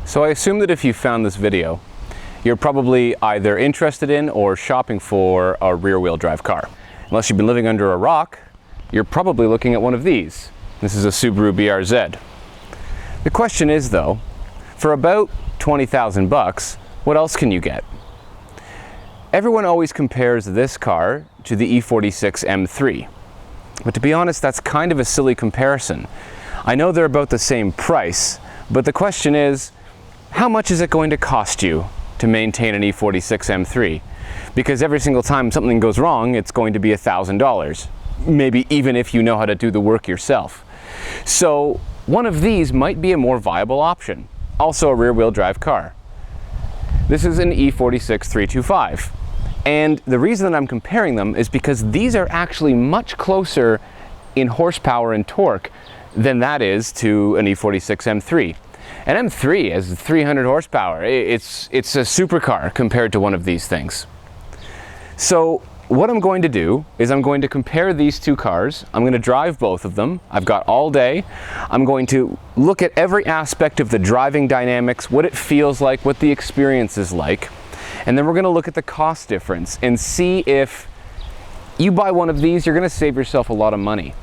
So I assume that if you found this video, you're probably either interested in or shopping for a rear-wheel drive car. Unless you've been living under a rock, you're probably looking at one of these. This is a Subaru BRZ. The question is though, for about 20,000 bucks, what else can you get? Everyone always compares this car to the e46 M3. But to be honest, that's kind of a silly comparison. I know they're about the same price, but the question is, how much is it going to cost you to maintain an e46 M3? Because every single time something goes wrong, it's going to be $1,000. Maybe even if you know how to do the work yourself. So one of these might be a more viable option. Also a rear-wheel drive car. This is an e46 325. And the reason that I'm comparing them is because these are actually much closer in horsepower and torque than that is to an e46 M3. An M3 has 300 horsepower. It's a supercar compared to one of these things. So what I'm going to do is I'm going to compare these two cars. I'm going to drive both of them. I've got all day. I'm going to look at every aspect of the driving dynamics, what it feels like, what the experience is like. And then we're going to look at the cost difference and see if you buy one of these, you're going to save yourself a lot of money.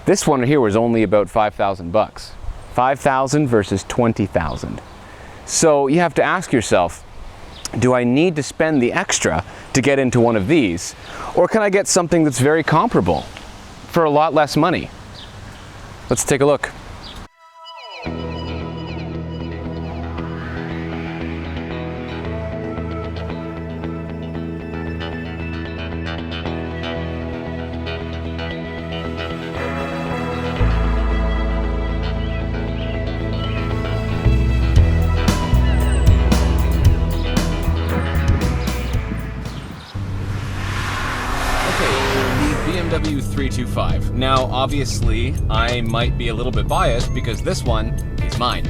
This one here was only about 5,000 bucks. 5,000 versus 20,000. So you have to ask yourself, do I need to spend the extra to get into one of these? Or can I get something that's very comparable for a lot less money? Let's take a look. BMW 325. Now, obviously, I might be a little bit biased because this one is mine.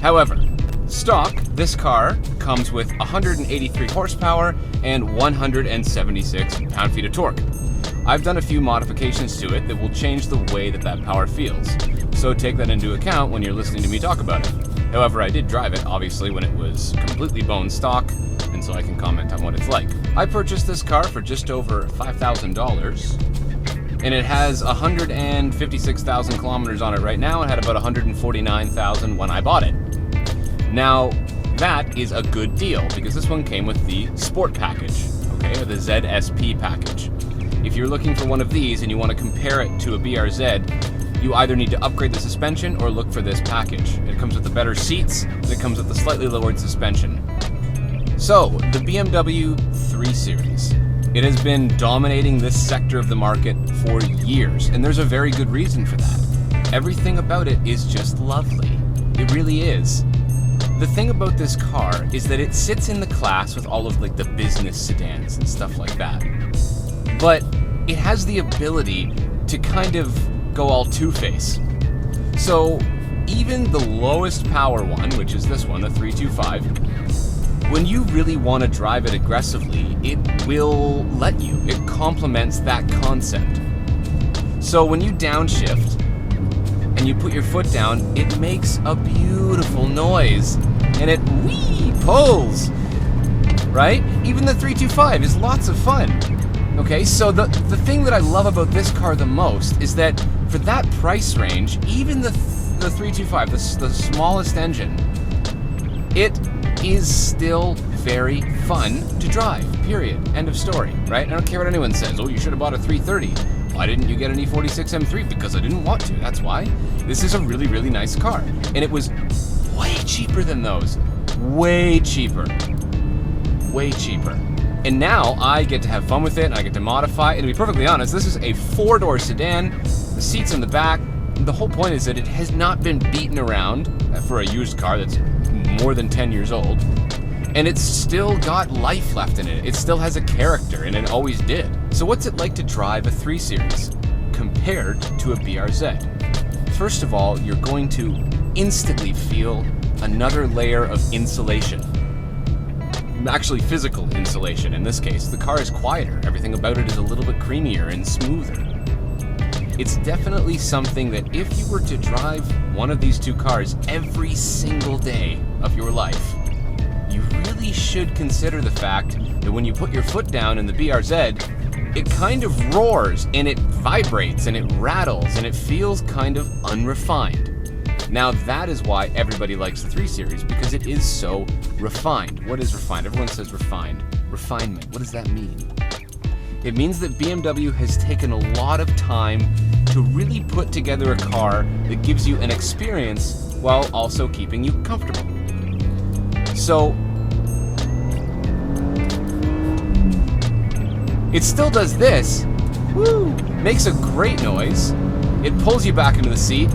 However, stock, this car comes with 183 horsepower and 176 pound-feet of torque. I've done a few modifications to it that will change the way that power feels. So take that into account when you're listening to me talk about it. However, I did drive it, obviously, when it was completely bone stock, and so I can comment on what it's like. I purchased this car for just over $5,000, and it has 156,000 kilometers on it right now. It had about 149,000 when I bought it. Now, that is a good deal, because this one came with the Sport package, okay, or the ZSP package. If you're looking for one of these and you want to compare it to a BRZ, you either need to upgrade the suspension or look for this package. It comes with the better seats, and it comes with the slightly lowered suspension. So, the BMW 3 Series. It has been dominating this sector of the market for years, and there's a very good reason for that. Everything about it is just lovely. It really is. The thing about this car is that it sits in the class with all of like the business sedans and stuff like that. But it has the ability to kind of go all two-face. So even the lowest power one, which is this one, the 325, when you really want to drive it aggressively, it will let you. It complements that concept. So when you downshift and you put your foot down, it makes a beautiful noise and it pulls, right? Even the 325 is lots of fun. Okay, so the thing that I love about this car the most is that for that price range, even the 325, the smallest engine, it is still very fun to drive, period. End of story, right? I don't care what anyone says. Oh, you should have bought a 330. Why didn't you get an e46 M3? Because I didn't want to, that's why. This is a really, really nice car. And it was way cheaper than those. Way cheaper. Way cheaper. And now I get to have fun with it, and I get to modify it. And to be perfectly honest, this is a 4-door sedan. The seats in the back. The whole point is that it has not been beaten around for a used car that's more than 10 years old. And it's still got life left in it. It still has a character, and it always did. So what's it like to drive a 3 Series compared to a BRZ? First of all, you're going to instantly feel another layer of insulation. Actually, physical insulation in this case. The car is quieter. Everything about it is a little bit creamier and smoother. It's definitely something that if you were to drive one of these two cars every single day of your life, you really should consider the fact that when you put your foot down in the BRZ, it kind of roars and it vibrates and it rattles and it feels kind of unrefined. Now that is why everybody likes the 3 Series, because it is so refined. What is refined? Everyone says refined. Refinement, what does that mean? It means that BMW has taken a lot of time to really put together a car that gives you an experience while also keeping you comfortable. So, it still does this, woo, makes a great noise, it pulls you back into the seat,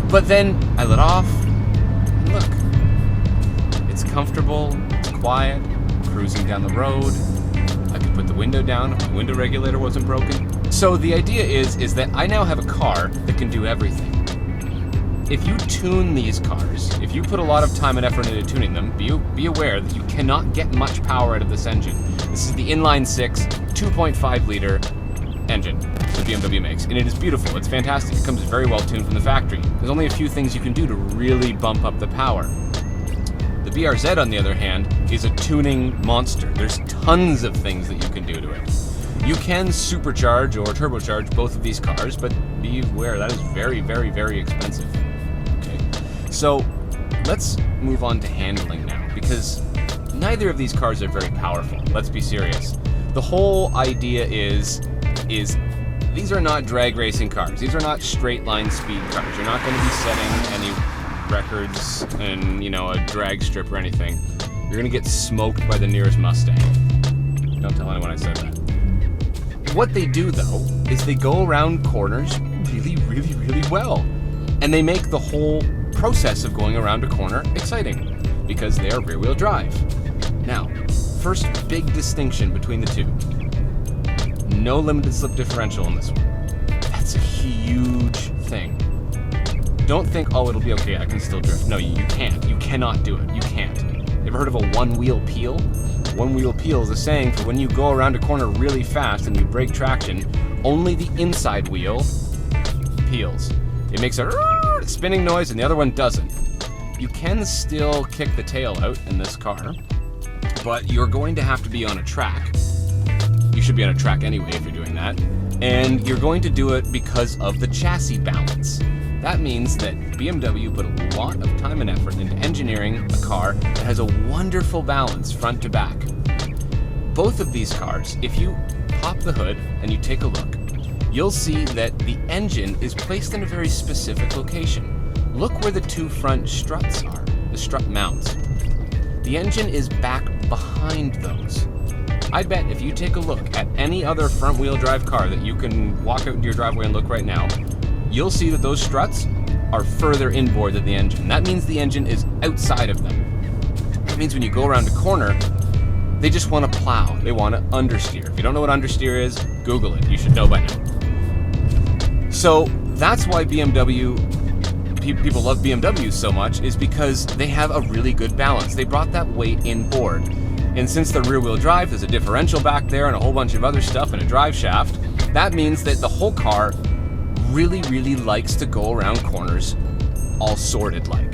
but then I let off, and look, it's comfortable, it's quiet, cruising down the road. I could put the window down if my window regulator wasn't broken. So the idea is that I now have a car that can do everything. If you tune these cars, if you put a lot of time and effort into tuning them, be aware that you cannot get much power out of this engine. This is the inline 6, 2.5 liter engine that BMW makes, and it is beautiful, it's fantastic, it comes very well tuned from the factory. There's only a few things you can do to really bump up the power. The BRZ, on the other hand, is a tuning monster. There's tons of things that you can do to it. You can supercharge or turbocharge both of these cars, but be aware that is very, very, very expensive. Okay, so let's move on to handling now, because neither of these cars are very powerful. Let's be serious. The whole idea is these are not drag racing cars. These are not straight line speed cars. You're not going to be setting any records in, a drag strip or anything. You're going to get smoked by the nearest Mustang. Don't tell anyone I said that. What they do, though, is they go around corners really, really, really well. And they make the whole process of going around a corner exciting, because they are rear-wheel drive. Now, first big distinction between the two. No limited slip differential in this one. That's a huge thing. Don't think, oh, it'll be okay, I can still drift. No, you can't. You cannot do it. You can't. You ever heard of a one-wheel peel? One-wheel peel is a saying for when you go around a corner really fast and you break traction, only the inside wheel peels. It makes a spinning noise and the other one doesn't. You can still kick the tail out in this car, but you're going to have to be on a track. You should be on a track anyway if you're doing that. And you're going to do it because of the chassis balance. That means that BMW put a lot of time and effort into engineering a car that has a wonderful balance front to back. Both of these cars, if you pop the hood and you take a look, you'll see that the engine is placed in a very specific location. Look where the two front struts are, the strut mounts. The engine is back behind those. I bet if you take a look at any other front-wheel drive car that you can walk out into your driveway and look right now, you'll see that those struts are further inboard than the engine. That means the engine is outside of them. That means when you go around a corner, they just want to plow. They want to understeer. If you don't know what understeer is, Google it. You should know by now. So that's why people love BMW so much, is because they have a really good balance. They brought that weight inboard. And since the rear-wheel drive, there's a differential back there and a whole bunch of other stuff and a drive shaft, that means that the whole car really, really likes to go around corners all sorted like.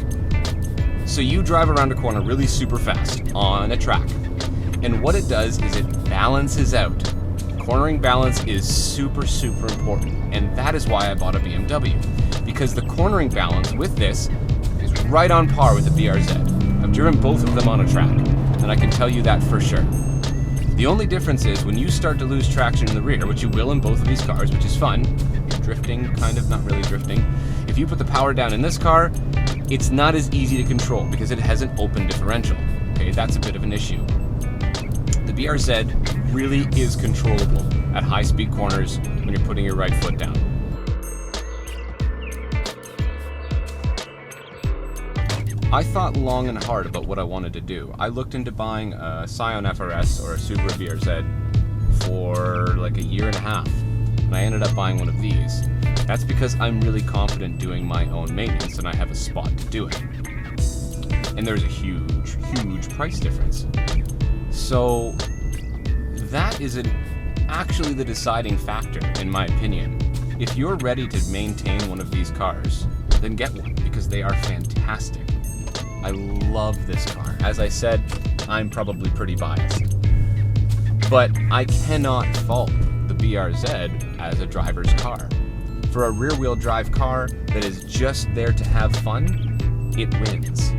So you drive around a corner really super fast on a track, and what it does is it balances out. Cornering balance is super, super important, and that is why I bought a BMW, because the cornering balance with this is right on par with the BRZ. I've driven both of them on a track, and I can tell you that for sure. The only difference is when you start to lose traction in the rear, which you will in both of these cars, which is fun, drifting, kind of, not really drifting. If you put the power down in this car, it's not as easy to control because it has an open differential. Okay, that's a bit of an issue. The BRZ really is controllable at high-speed corners when you're putting your right foot down. I thought long and hard about what I wanted to do. I looked into buying a Scion FRS or a Subaru BRZ for like a year and a half, and I ended up buying one of these. That's because I'm really confident doing my own maintenance and I have a spot to do it. And there's a huge, huge price difference. So that is actually the deciding factor, in my opinion. If you're ready to maintain one of these cars, then get one, because they are fantastic. I love this car. As I said, I'm probably pretty biased. But I cannot fault the BRZ as a driver's car. For a rear-wheel drive car that is just there to have fun, it wins.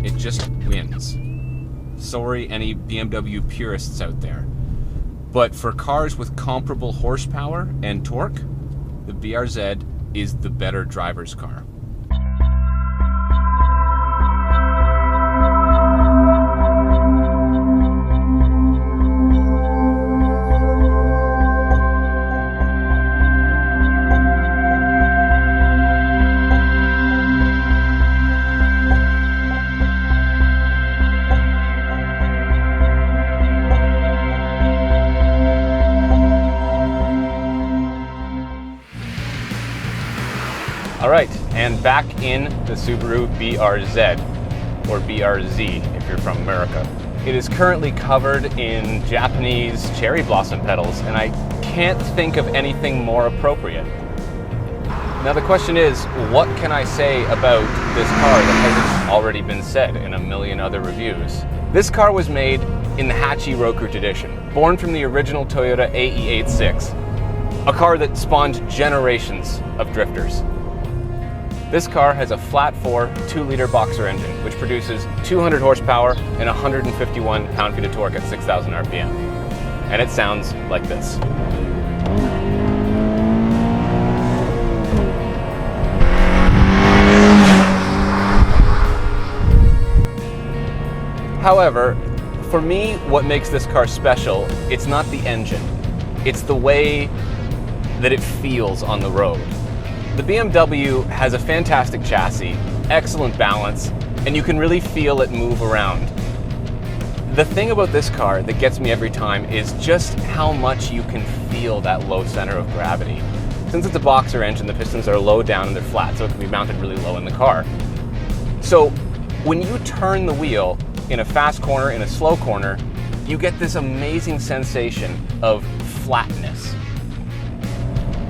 It just wins. Sorry, any BMW purists out there. But for cars with comparable horsepower and torque, the BRZ is the better driver's car. All right, and back in the Subaru BRZ, or BRZ if you're from America. It is currently covered in Japanese cherry blossom petals, and I can't think of anything more appropriate. Now the question is, what can I say about this car that hasn't already been said in a million other reviews? This car was made in the Hachi-Roku tradition, born from the original Toyota e46, a car that spawned generations of drifters. This car has a flat-4 2-liter boxer engine, which produces 200 horsepower and 151 pound-feet of torque at 6,000 RPM. And it sounds like this. However, for me, what makes this car special, it's not the engine. It's the way that it feels on the road. The BMW has a fantastic chassis, excellent balance, and you can really feel it move around. The thing about this car that gets me every time is just how much you can feel that low center of gravity. Since it's a boxer engine, the pistons are low down and they're flat, so it can be mounted really low in the car. So when you turn the wheel in a fast corner, in a slow corner, you get this amazing sensation of flatness.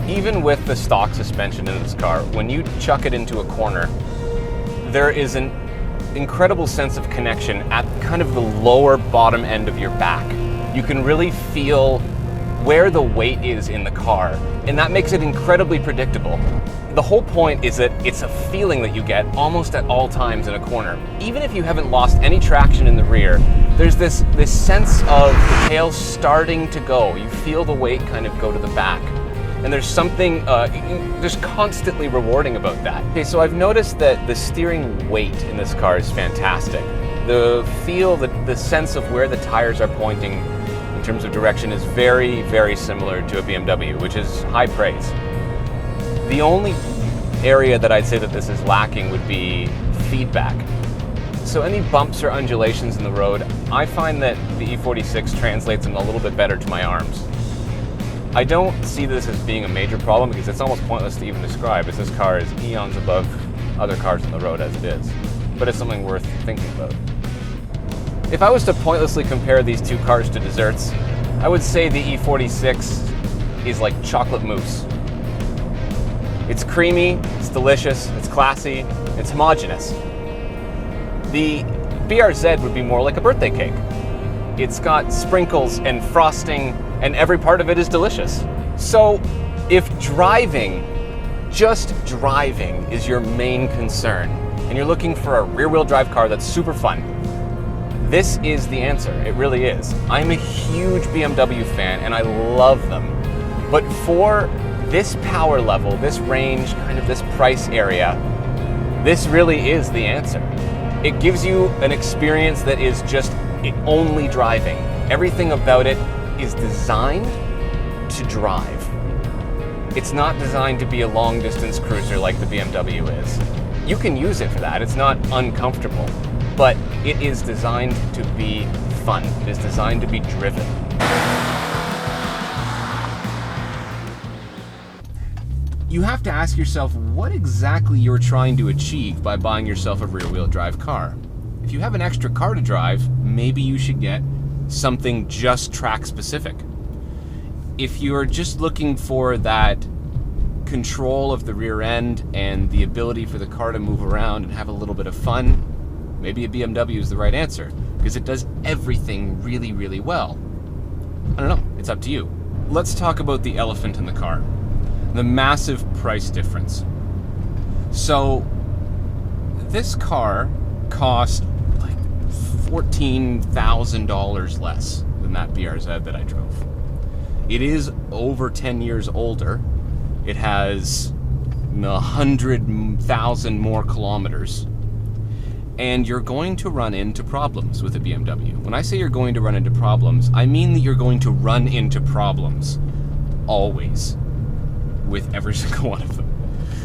Even with the stock suspension in this car, when you chuck it into a corner, there is an incredible sense of connection at kind of the lower bottom end of your back. You can really feel where the weight is in the car, and that makes it incredibly predictable. The whole point is that it's a feeling that you get almost at all times in a corner. Even if you haven't lost any traction in the rear, there's this sense of the tail starting to go. You feel the weight kind of go to the back. And there's something just constantly rewarding about that. Okay, so I've noticed that the steering weight in this car is fantastic. The feel, the sense of where the tires are pointing in terms of direction is very, very similar to a BMW, which is high praise. The only area that I'd say that this is lacking would be feedback. So any bumps or undulations in the road, I find that the e46 translates them a little bit better to my arms. I don't see this as being a major problem because it's almost pointless to even describe, as this car is eons above other cars on the road as it is. But it's something worth thinking about. If I was to pointlessly compare these two cars to desserts, I would say the e46 is like chocolate mousse. It's creamy, it's delicious, it's classy, it's homogeneous. The BRZ would be more like a birthday cake. It's got sprinkles and frosting, and every part of it is delicious. So if driving, just driving, is your main concern, and you're looking for a rear-wheel drive car that's super fun, this is the answer. It really is. I'm a huge BMW fan, and I love them. But for this power level, this range, kind of this price area, this really is the answer. It gives you an experience that is just only driving. Everything about it is designed to drive. It's not designed to be a long distance cruiser like the BMW is. You can use it for that, it's not uncomfortable, but it is designed to be fun. It is designed to be driven. You have to ask yourself what exactly you're trying to achieve by buying yourself a rear-wheel drive car. If you have an extra car to drive, maybe you should get something just track specific. If you're just looking for that control of the rear end and the ability for the car to move around and have a little bit of fun, maybe a BMW is the right answer, because it does everything really, really well. I don't know, it's up to you. Let's talk about the elephant in the car, the massive price difference. So this car cost like $14,000 less than that BRZ that I drove. It is over 10 years older. It has 100,000 more kilometers. And you're going to run into problems with a BMW. When I say you're going to run into problems, I mean that you're going to run into problems. Always. With every single one of them.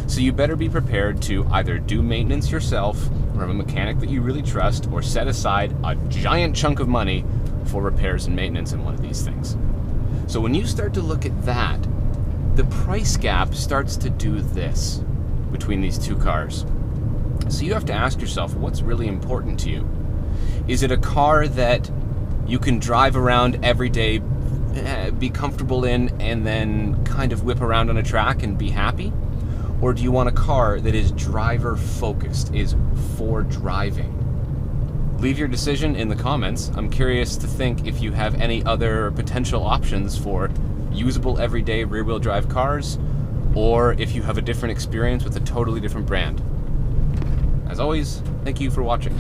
So you better be prepared to either do maintenance yourself, or have a mechanic that you really trust, or set aside a giant chunk of money for repairs and maintenance in one of these things. So when you start to look at that, the price gap starts to do this between these two cars. So you have to ask yourself, what's really important to you? Is it a car that you can drive around every day, be comfortable in, and then kind of whip around on a track and be happy? Or do you want a car that is driver focused, is for driving? Leave your decision in the comments. I'm curious to think if you have any other potential options for usable everyday rear-wheel drive cars, or if you have a different experience with a totally different brand. As always, thank you for watching.